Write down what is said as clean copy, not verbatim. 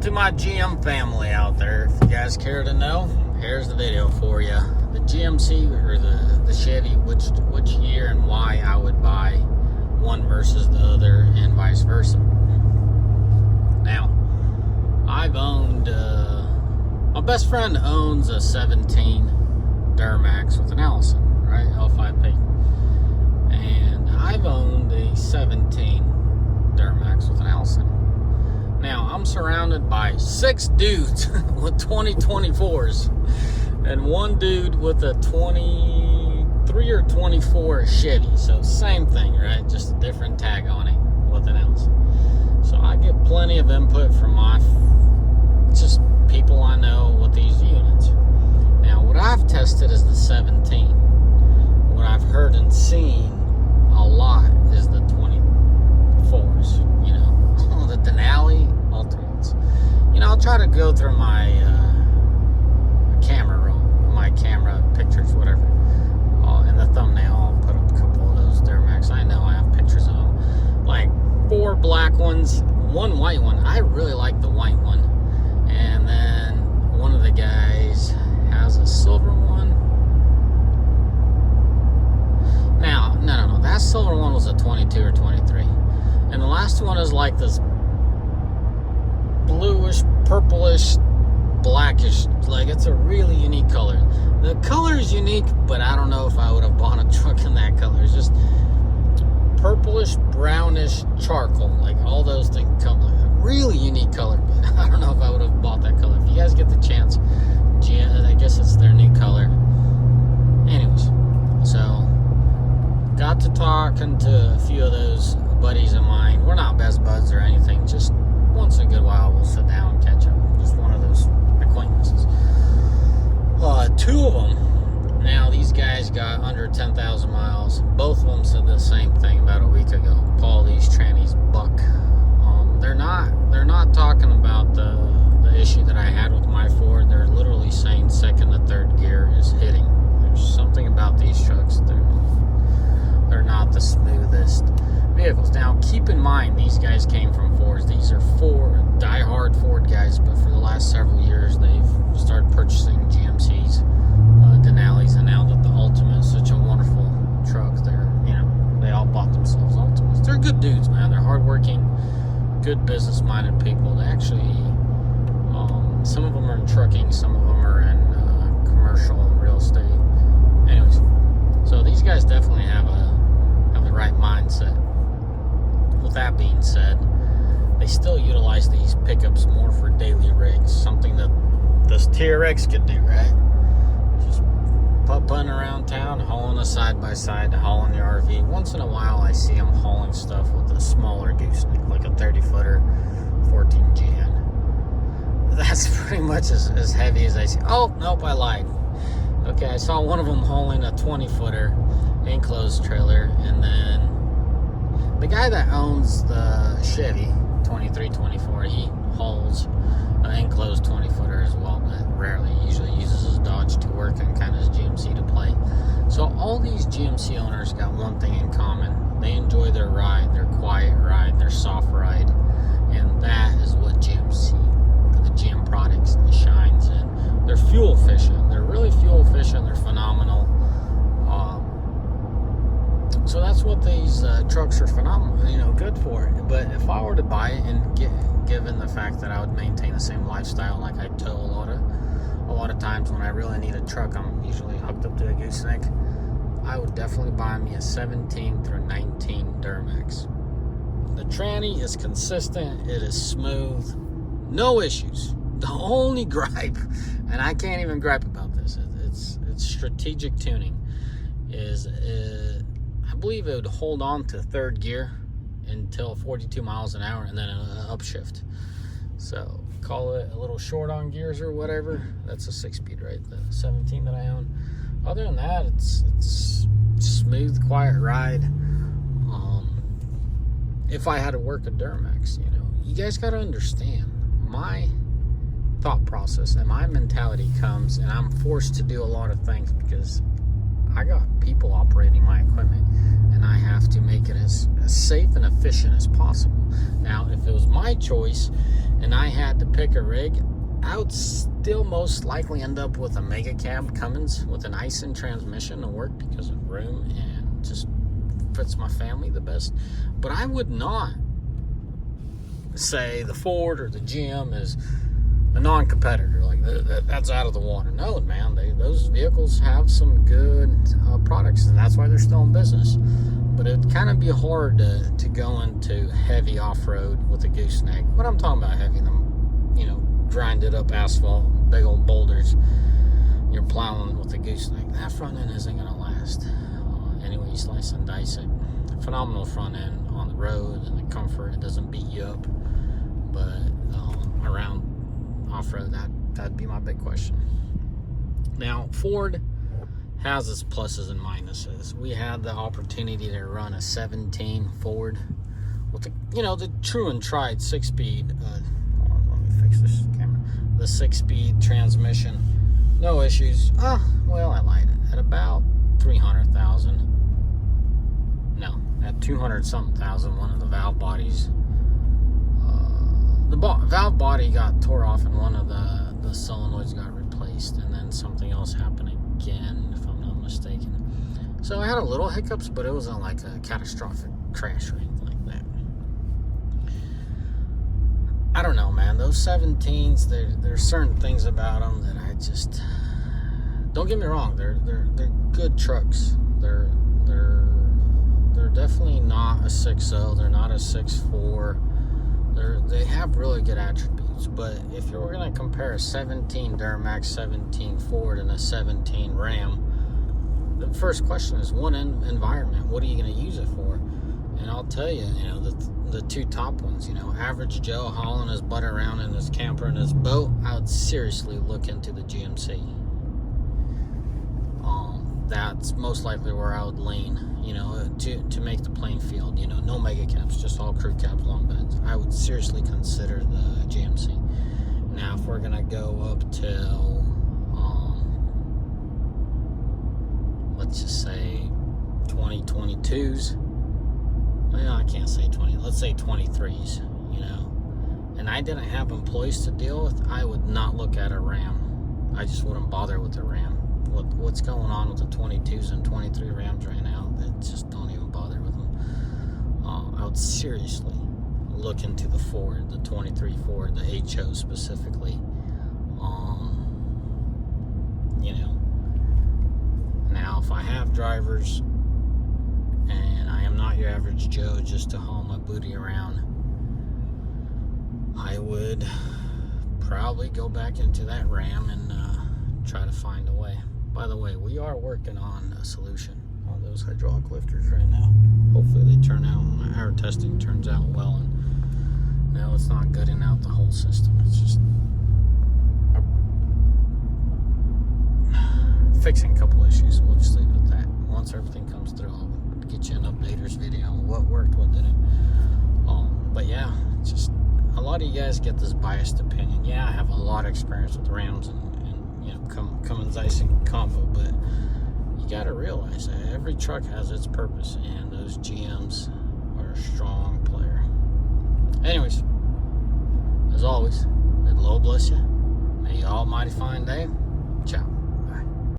to my GM family out there, if you guys care to know, here's the video for you. The GMC or the Chevy, which year and why I would buy one versus the other and vice versa. Now, I've owned, my best friend owns a 17 Duramax with an Allison, right, L5P. And I've owned a 17 Duramax with an Allison. Now, I'm surrounded by 6 dudes with 2024s and one dude with a 23 or 24 Chevy. So same thing, right? Just a different tag on it with an Allison. So I get plenty of input from my just people I know with these units. Now, what I've tested is the 17. What I've heard and seen a lot is the 24s, you know, the Denali Ultimates. You know, I'll try to go through my camera roll, my camera pictures, whatever. In the thumbnail, I'll put up a couple of those Duramax. I know I have pictures of them. Like 4 black ones, 1 white one. I really like the white one. And then one of the guys has a silver one. Now, no. That silver one was a 22 or 23. And the last one is like this bluish, purplish, blackish. Like, it's a really unique color. The color is unique, but I don't know if I would have bought a truck in that color. It's just purplish, brownish, charcoal. Like, all those things come like a really unique color. But I don't know if I would have bought that color. If you guys get the chance, I guess it's their new color. Anyways, so got to talking to a few of those buddies of mine. We're not best buds or anything. Just once in a good while, we'll sit down and catch up. Just one of those acquaintances. 2 of them. Now, these guys got under 10,000 miles. Both of them said the same thing about a week ago. Paul, these trannies buck. They're not talking about the issue that I had with my Ford. They're literally saying second to third gear is hitting. There's something about these trucks. They're not the smoothest vehicles. Now, keep in mind, these guys came from Fords. These are die-hard Ford guys, but for the last several years, they've started purchasing GMCs, Denalis, and now that the Ultimate is such a wonderful truck, they all bought themselves Ultimates. They're good dudes, man. They're hardworking, good business-minded people. They actually, some of them are in trucking, some of them are in commercial real estate. Anyways, so these guys definitely have the right mindset. With that being said, they still utilize these pickups more for daily rigs, something that this TRX could do, right? Just putt-putting around town, hauling a side-by-side, hauling the RV. Once in a while, I see them hauling stuff with a smaller gooseneck, like a 30-footer 14 GN. That's pretty much as heavy as I see. Oh, nope, I lied. Okay, I saw one of them hauling a 20-footer enclosed trailer, and then the guy that owns the Chevy 23, 24, he hauls an enclosed 20-footer as well, but rarely. He usually uses his Dodge to work and kind of his GMC to play. So all these GMC owners got one thing in common. They enjoy their ride, their quiet ride, their soft ride, and that is what the GM products shines in. They're fuel efficient. They're really fuel efficient. They're phenomenal. So that's what these trucks are phenomenal, good for. But if I were to buy it, and given the fact that I would maintain the same lifestyle, like I tow a lot of times when I really need a truck, I'm usually hooked up to a gooseneck. I would definitely buy me a 17 through 19 Duramax. The tranny is consistent. It is smooth. No issues. The only gripe, and I can't even gripe about this, it's strategic tuning, is I believe it would hold on to third gear until 42 miles an hour and then an upshift. So call it a little short on gears or whatever. That's a 6-speed, right? The 17 that I own. Other than that, it's smooth, quiet ride. If I had to work a Duramax, you guys got to understand my thought process and my mentality comes, and I'm forced to do a lot of things because I got people operating my equipment, and I have to make it as safe and efficient as possible. Now, if it was my choice and I had had to pick a rig, I would still most likely end up with a mega cab Cummins with an Ison transmission to work because of room and just fits my family the best. But I would not say the Ford or the GM is a non-competitor. Like that's out of the water. No, man, those vehicles have some good products, and that's why they're still in business. But it'd kind of be hard to go into heavy off-road with a gooseneck. What I'm talking about heavy, grinded up asphalt, big old boulders, you're plowing with a gooseneck. That front end isn't going to last. Anyway, you slice and dice it. Phenomenal front end on the road and the comfort. It doesn't beat you up. But around off-road, that'd be my big question. Now, Ford has its pluses and minuses. We had the opportunity to run a 17 Ford with the true and tried 6-speed. Let me fix this camera. The 6-speed transmission, no issues. Well, I lied. At about 300,000. No, at 200-something thousand. One of the valve bodies. The valve body got tore off, and one of the solenoids got replaced, and then something else happened again, if I'm not mistaken. So I had a little hiccups, but it wasn't like a catastrophic crash or anything like that. I don't know, man. Those 17s, there's certain things about them that I just don't get me wrong. They're good trucks. They're definitely not a 6.0. They're not a 6.4. They have really good attributes, but if you were going to compare a 17 Duramax, 17 Ford, and a 17 Ram, the first question is, what environment? What are you going to use it for? And I'll tell you, the two top ones, average Joe hauling his butt around in his camper and his boat, I would seriously look into the GMC. That's most likely where I would lean, to make the playing field. No mega cabs, just all crew cabs, long beds. I would seriously consider the GMC. Now, if we're gonna go up till, let's just say 2022s. Well, I can't say 20. Let's say 23s. And I didn't have employees to deal with, I would not look at a Ram. I just wouldn't bother with the Ram. What's going on with the 22s and 23 Rams right now, that just don't even bother with them. I would seriously look into the Ford, the 23 Ford, the HO specifically. Now if I have drivers and I am not your average Joe just to haul my booty around, I would probably go back into that Ram and try to find a way. By the way, we are working on a solution on those hydraulic lifters right now. Hopefully they turn out, our testing turns out well, and no, it's not gutting out the whole system. It's just fixing a couple issues. We'll just leave it at that. Once everything comes through, I'll get you an updaters video on what worked, what didn't. But yeah, just a lot of you guys get this biased opinion. Yeah, I have a lot of experience with Rams and Cummins Ison combo, but you got to realize that every truck has its purpose, and those GMs are a strong player. Anyways, as always, may the Lord bless you. May you all mighty fine day. Ciao.